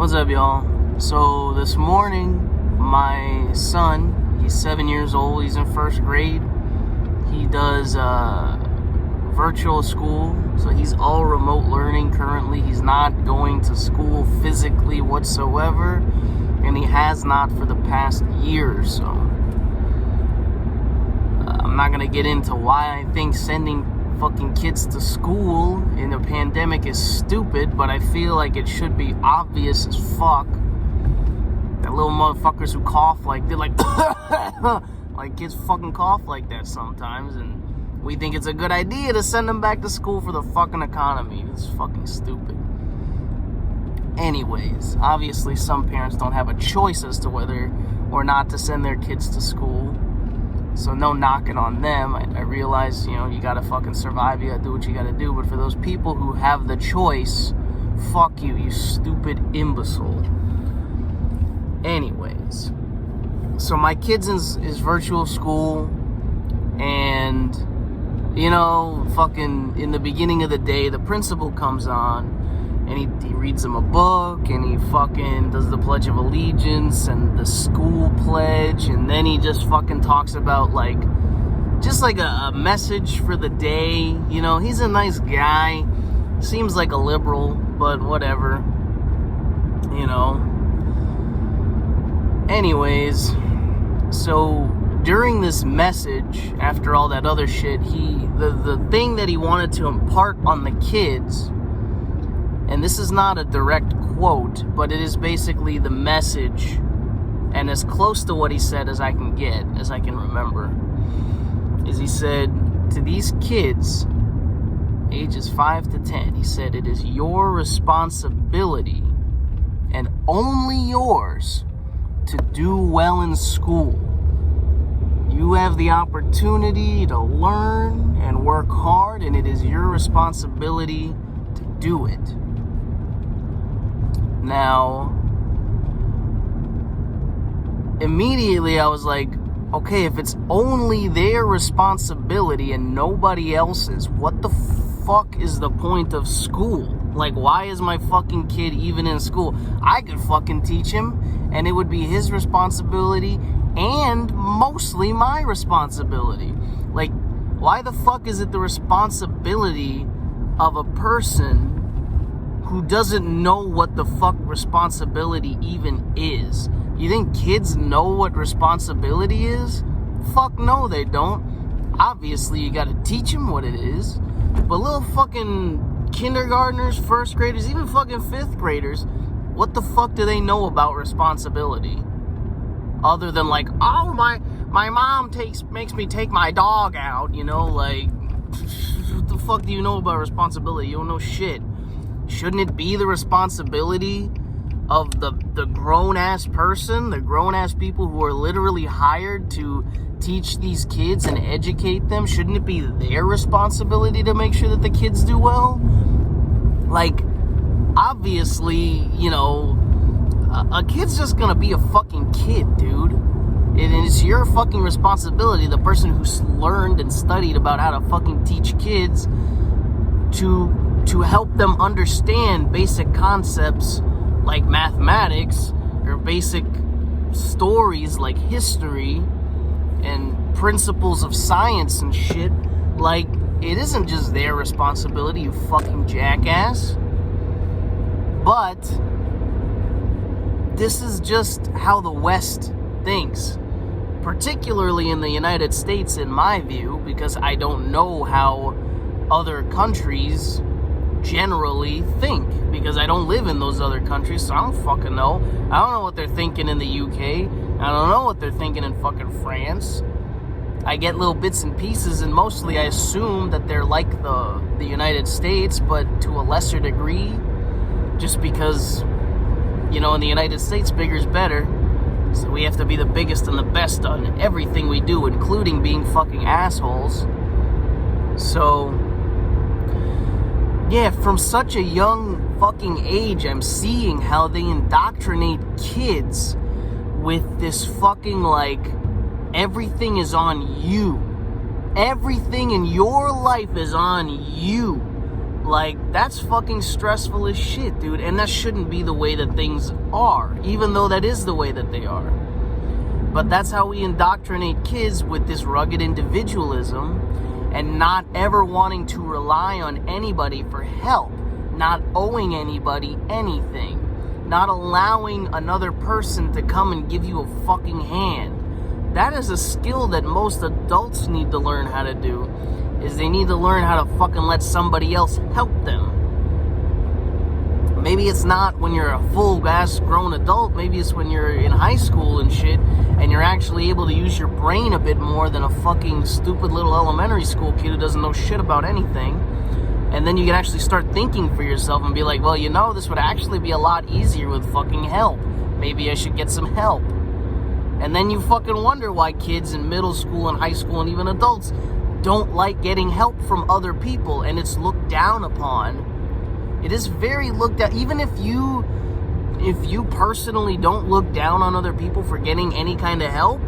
What's up, y'all? So this morning, my son, he's 7 years old, he's in first grade. He does virtual school, so he's all remote learning currently. He's not going to school physically whatsoever, and he has not for the past year or so. I'm not gonna get into why I think sending fucking kids to school in a pandemic is stupid, but I feel like it should be obvious as fuck. That little motherfuckers who cough like they're like like kids fucking cough like that sometimes, and we think it's a good idea to send them back to school for the fucking economy. It's fucking stupid. Anyways, obviously some parents don't have a choice as to whether or not to send their kids to school. So no knocking on them. I realize, you gotta fucking survive, you gotta do what you gotta do. But for those people who have the choice, fuck you, you stupid imbecile. Anyways, so my kid's is virtual school, and, fucking in the beginning of the day, the principal comes on, and he reads them a book, and he fucking does the Pledge of Allegiance and the school pledge, and then he just fucking talks about, just a message for the day. He's a nice guy, seems like a liberal, but whatever, Anyways, so during this message, after all that other shit, the thing that he wanted to impart on the kids, and this is not a direct quote, but it is basically the message, and as close to what he said as I can get, as I can remember, is he said to these kids, ages 5 to 10, he said, "It is your responsibility, and only yours, to do well in school. You have the opportunity to learn and work hard, and it is your responsibility to do it." Now, immediately I was like, okay, if it's only their responsibility and nobody else's, what the fuck is the point of school? Why is my fucking kid even in school? I could fucking teach him, and it would be his responsibility and mostly my responsibility. Why the fuck is it the responsibility of a person who doesn't know what the fuck responsibility even is? You think kids know what responsibility is? Fuck no, they don't. Obviously, you gotta teach them what it is. But little fucking kindergartners, first graders, even fucking fifth graders, what the fuck do they know about responsibility? Other than oh, my mom makes me take my dog out, what the fuck do you know about responsibility? You don't know shit. Shouldn't it be the responsibility of the grown-ass person, the grown-ass people who are literally hired to teach these kids and educate them? Shouldn't it be their responsibility to make sure that the kids do well? Obviously, a kid's just gonna be a fucking kid, dude. And it's your fucking responsibility, the person who's learned and studied about how to fucking teach kids, to help them understand basic concepts like mathematics, or basic stories like history and principles of science and shit. It isn't just their responsibility, you fucking jackass. But this is just how the West thinks, particularly in the United States, in my view, because I don't know how other countries generally think, because I don't live in those other countries, so I don't fucking know. I don't know what they're thinking in the UK. I don't know what they're thinking in fucking France. I get little bits and pieces, and mostly I assume that they're like the United States, but to a lesser degree, just because, in the United States, bigger is better. So we have to be the biggest and the best on everything we do, including being fucking assholes. So, yeah, from such a young fucking age, I'm seeing how they indoctrinate kids with this fucking, everything is on you. Everything in your life is on you. Like, that's fucking stressful as shit, dude. And that shouldn't be the way that things are, even though that is the way that they are. But that's how we indoctrinate kids, with this rugged individualism and not ever wanting to rely on anybody for help, not owing anybody anything, not allowing another person to come and give you a fucking hand. That is a skill that most adults need to learn how to do, is they need to learn how to fucking let somebody else help them. Maybe it's not when you're a full-ass grown adult. Maybe it's when you're in high school and shit, and you're actually able to use your brain a bit more than a fucking stupid little elementary school kid who doesn't know shit about anything. And then you can actually start thinking for yourself and be like, well, you know, this would actually be a lot easier with fucking help. Maybe I should get some help. And then you fucking wonder why kids in middle school and high school and even adults don't like getting help from other people, and it's looked down upon. It is very looked at. Even if you personally don't look down on other people for getting any kind of help,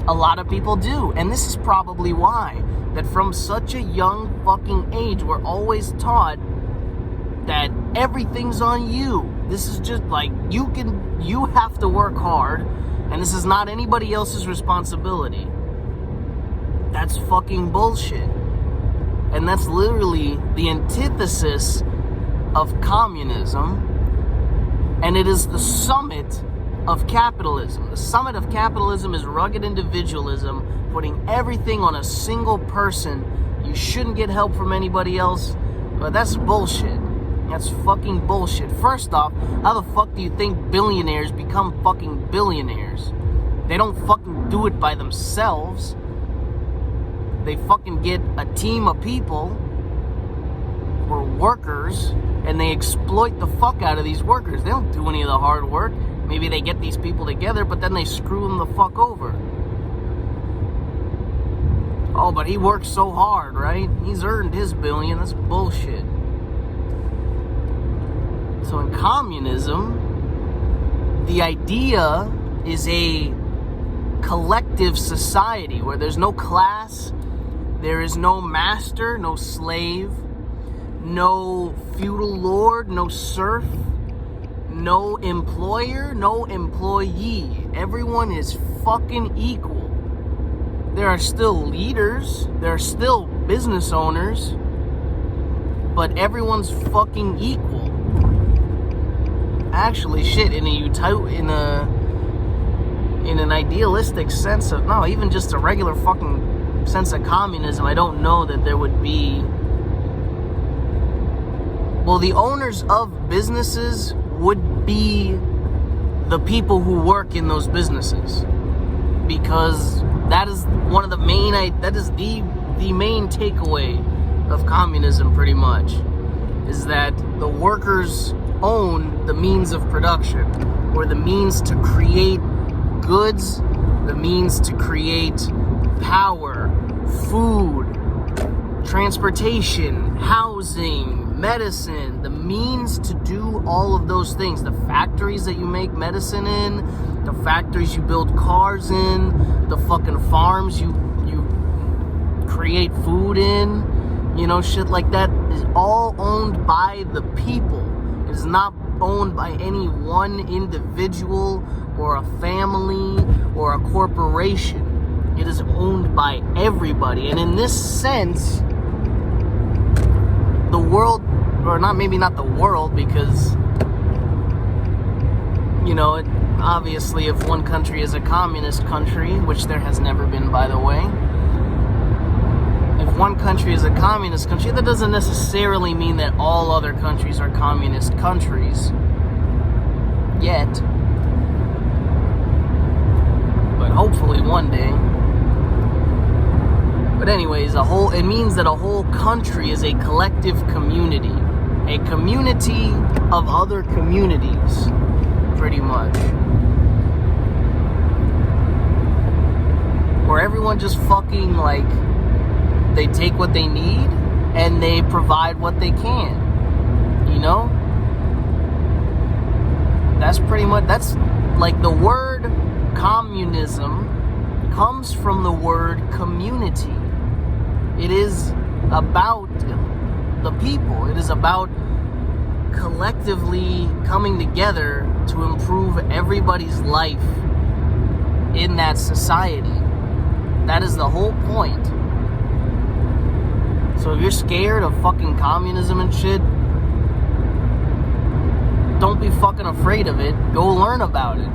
a lot of people do. And this is probably why, that from such a young fucking age, we're always taught that everything's on you. This is just like, you have to work hard, and this is not anybody else's responsibility. That's fucking bullshit. And that's literally the antithesis of communism, and it is the summit of capitalism. The summit of capitalism is rugged individualism, putting everything on a single person. You shouldn't get help from anybody else, but that's bullshit. That's fucking bullshit. First off, how the fuck do you think billionaires become fucking billionaires? They don't fucking do it by themselves. They fucking get a team of people or workers, and they exploit the fuck out of these workers. They don't do any of the hard work. Maybe they get these people together, but then they screw them the fuck over. Oh, but he works so hard, right? He's earned his billion. That's bullshit. So in communism, the idea is a collective society where there's no class, there is no master, no slave, no feudal lord, no serf, no employer, no employee. Everyone is fucking equal. There are still leaders, there are still business owners, but everyone's fucking equal. Actually, shit, in an idealistic sense of, no, even just a regular fucking sense of communism, I don't know that there would be. Well, the owners of businesses would be the people who work in those businesses, because that is one of the main, that is the main takeaway of communism, pretty much, is that the workers own the means of production, or the means to create goods, the means to create power, food, transportation, housing, medicine, the means to do all of those things. The factories that you make medicine in, the factories you build cars in, the fucking farms you create food in, you know, shit like that is all owned by the people. It is not owned by any one individual or a family or a corporation. It is owned by everybody. And in this sense, the world, or not, maybe not the world, because, you know, obviously if one country is a communist country, which there has never been, by the way, if one country is a communist country, that doesn't necessarily mean that all other countries are communist countries yet, but hopefully one day. But anyways, it means that a whole country is a collective community. A community of other communities, pretty much. Where everyone just fucking, like, they take what they need and they provide what they can. You know? That's pretty much, that's like the word communism comes from the word community. It is about the people. It is about collectively coming together to improve everybody's life in that society. That is the whole point. So if you're scared of fucking communism and shit, don't be fucking afraid of it. Go learn about it.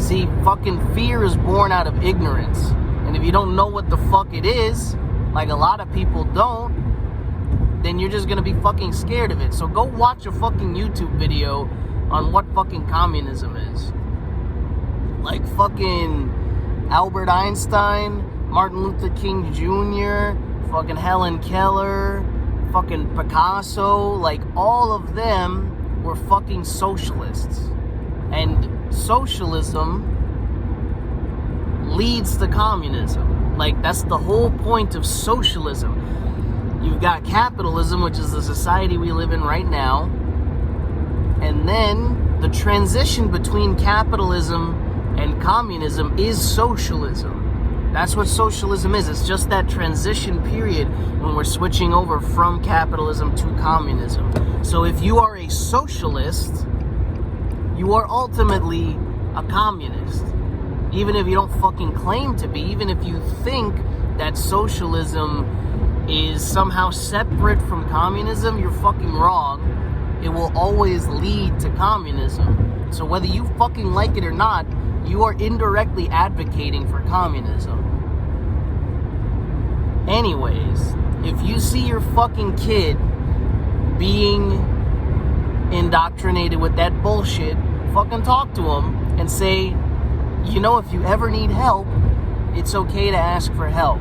See, fucking fear is born out of ignorance. And if you don't know what the fuck it is, like a lot of people don't, then you're just gonna be fucking scared of it. So go watch a fucking YouTube video on what fucking communism is. Like fucking Albert Einstein, Martin Luther King Jr., fucking Helen Keller, fucking Picasso, like all of them were fucking socialists. And socialism leads to communism. Like, that's the whole point of socialism. You've got capitalism, which is the society we live in right now. And then the transition between capitalism and communism is socialism. That's what socialism is. It's just that transition period when we're switching over from capitalism to communism. So if you are a socialist, you are ultimately a communist. Even if you don't fucking claim to be, even if you think that socialism is somehow separate from communism, you're fucking wrong. It will always lead to communism. So whether you fucking like it or not, you are indirectly advocating for communism. Anyways, if you see your fucking kid being indoctrinated with that bullshit, fucking talk to him and say, you know, if you ever need help, it's okay to ask for help.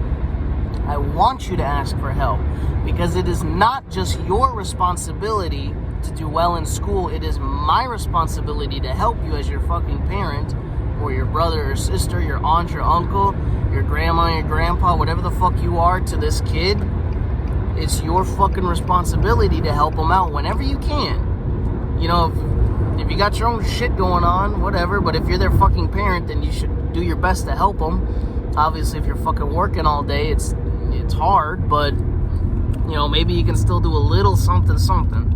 I want you to ask for help, because it is not just your responsibility to do well in school. It is my responsibility to help you as your fucking parent, or your brother or sister, your aunt, your uncle, your grandma, your grandpa, whatever the fuck you are to this kid. It's your fucking responsibility to help them out whenever you can. You know, if you got your own shit going on, whatever, but if you're their fucking parent, then you should do your best to help them. Obviously, if you're fucking working all day, it's hard, but, you know, maybe you can still do a little something.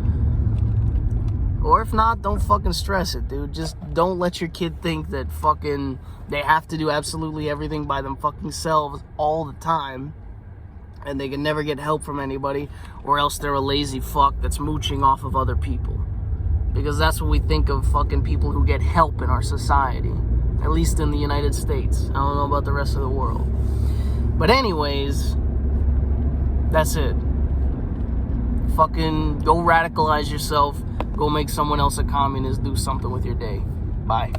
Or if not, don't fucking stress it, dude. Just don't let your kid think that fucking they have to do absolutely everything by them fucking selves all the time, and they can never get help from anybody, or else they're a lazy fuck that's mooching off of other people. Because that's what we think of fucking people who get help in our society. At least in the United States. I don't know about the rest of the world. But anyways, that's it. Fucking go radicalize yourself. Go make someone else a communist. Do something with your day. Bye.